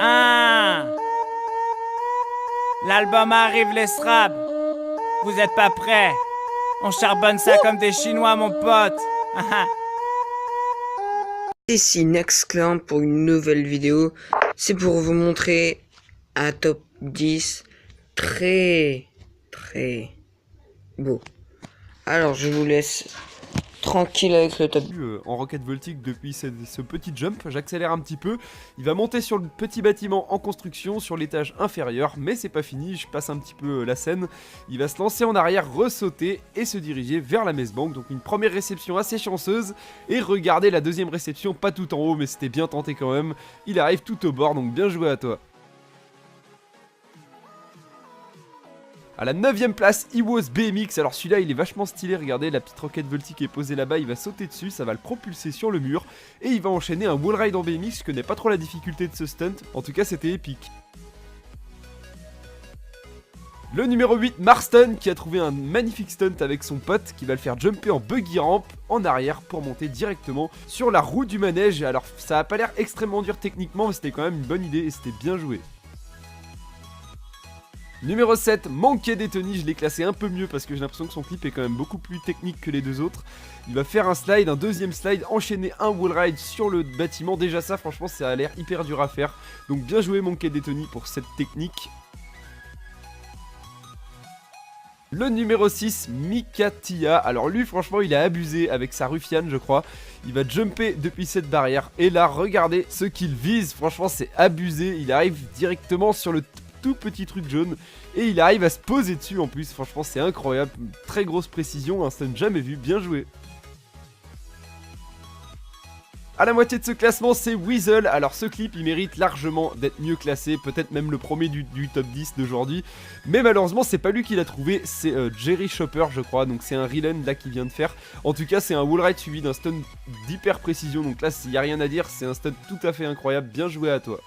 1. L'album arrive, les straps. Vous êtes pas prêts? On charbonne ça comme des Chinois, mon pote. Ici Nexclan pour une nouvelle vidéo. C'est pour vous montrer un top 10 très beau. Alors je vous laisse tranquille avec le top. En rocket voltique depuis ce petit jump, j'accélère un petit peu, il va monter sur le petit bâtiment en construction sur l'étage inférieur, mais c'est pas fini, je passe un petit peu la scène, il va se lancer en arrière, ressauter et se diriger vers la messe banque, donc une première réception assez chanceuse, et regardez la deuxième réception, pas tout en haut mais c'était bien tenté quand même, il arrive tout au bord, donc bien joué à toi. À la 9ème place, Iwos BMX, alors celui-là il est vachement stylé, regardez la petite roquette voltique est posée là-bas, il va sauter dessus, ça va le propulser sur le mur, et il va enchaîner un wallride en BMX, je connais pas trop la difficulté de ce stunt, en tout cas c'était épique. Le numéro 8, Marston, qui a trouvé un magnifique stunt avec son pote, qui va le faire jumper en buggy ramp en arrière pour monter directement sur la roue du manège, alors ça a pas l'air extrêmement dur techniquement, mais c'était quand même une bonne idée et c'était bien joué. Numéro 7, Monkey D. Tony, je l'ai classé un peu mieux parce que j'ai l'impression que son clip est quand même beaucoup plus technique que les deux autres. Il va faire un slide, un deuxième slide, enchaîner un wallride sur le bâtiment. Déjà ça, franchement, ça a l'air hyper dur à faire. Donc bien joué Monkey D. Tony pour cette technique. Le numéro 6, Mikatia, alors lui franchement il a abusé avec sa ruffiane je crois, il va jumper depuis cette barrière et là regardez ce qu'il vise, franchement c'est abusé, il arrive directement sur le tout petit truc jaune et il arrive à se poser dessus en plus, franchement c'est incroyable, très grosse précision, un stunt jamais vu, bien joué. À la moitié de ce classement, c'est Weasel. Alors ce clip, il mérite largement d'être mieux classé, peut-être même le premier du top 10 d'aujourd'hui. Mais malheureusement, c'est pas lui qui l'a trouvé, c'est Jerry Chopper, je crois. Donc c'est un reland là qu'il vient de faire. En tout cas, c'est un wallride suivi d'un stunt d'hyper précision. Donc là, il n'y a rien à dire, c'est un stunt tout à fait incroyable. Bien joué à toi.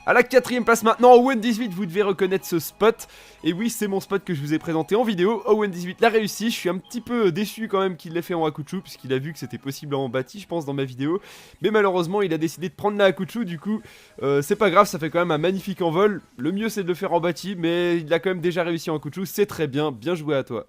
À la 4ème place maintenant, Owen18, vous devez reconnaître ce spot. Et oui, c'est mon spot que je vous ai présenté en vidéo. Owen18 l'a réussi, je suis un petit peu déçu quand même qu'il l'ait fait en Hakuchou, puisqu'il a vu que c'était possible en bâti, je pense, dans ma vidéo. Mais malheureusement, il a décidé de prendre la Hakuchou, du coup, c'est pas grave, ça fait quand même un magnifique envol. Le mieux, c'est de le faire en bâti, mais il a quand même déjà réussi en Hakuchou, c'est très bien, bien joué à toi.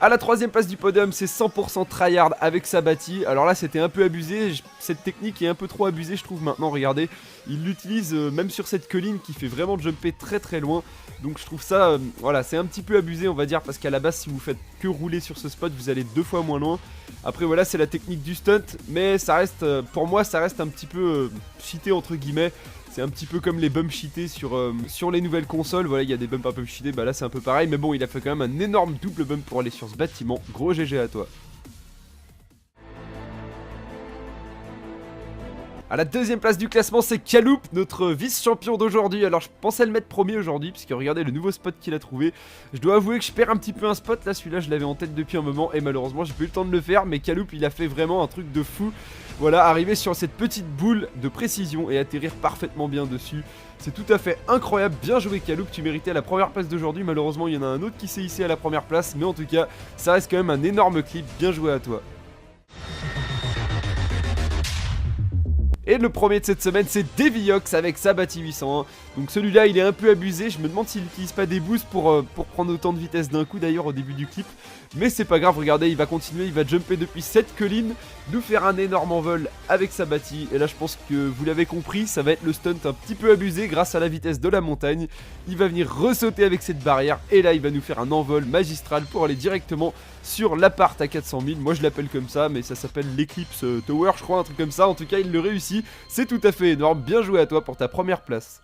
À la 3ème place du podium, c'est 100% tryhard avec sa bâtie. Alors là, c'était un peu abusé. Cette technique est un peu trop abusée, je trouve, maintenant. Regardez, il l'utilise même sur cette colline qui fait vraiment jumper très loin. Donc je trouve ça, voilà, c'est un petit peu abusé, on va dire, parce qu'à la base, si vous faites que rouler sur ce spot, vous allez 2 fois moins loin. Après, voilà, c'est la technique du stunt. Mais ça reste, pour moi, ça reste un petit peu cheaté, entre guillemets. C'est un petit peu comme les bumps cheatés sur les nouvelles consoles. Voilà, il y a des bumps un peu cheatés, bah là c'est un peu pareil. Mais bon, il a fait quand même un énorme double bump pour aller sur ce bâtiment. Gros GG à toi. À la 2ème place du classement, c'est Kaloup, notre vice-champion d'aujourd'hui. Alors je pensais le mettre premier aujourd'hui, puisque regardez le nouveau spot qu'il a trouvé. Je dois avouer que je perds un petit peu un spot, là celui-là je l'avais en tête depuis un moment, et malheureusement j'ai pas eu le temps de le faire. Mais Kaloup il a fait vraiment un truc de fou. Voilà, arriver sur cette petite boule de précision et atterrir parfaitement bien dessus. C'est tout à fait incroyable, bien joué Kaloup, tu méritais la première place d'aujourd'hui. Malheureusement il y en a un autre qui s'est hissé à la première place, mais en tout cas ça reste quand même un énorme clip, bien joué à toi. Et le premier de cette semaine, c'est Deviox avec sa Bati 801. Donc celui-là, il est un peu abusé. Je me demande s'il n'utilise pas des boosts pour prendre autant de vitesse d'un coup d'ailleurs au début du clip. Mais c'est pas grave, regardez, il va continuer, il va jumper depuis cette colline, nous faire un énorme envol avec sa Bati. Et là, je pense que vous l'avez compris, ça va être le stunt un petit peu abusé grâce à la vitesse de la montagne. Il va venir ressauter avec cette barrière et là, il va nous faire un envol magistral pour aller directement sur l'appart à 400 000. Moi, je l'appelle comme ça, mais ça s'appelle l'Eclipse Tower, je crois, un truc comme ça. En tout cas, il le réussit. C'est tout à fait énorme. Bien joué à toi pour ta première place.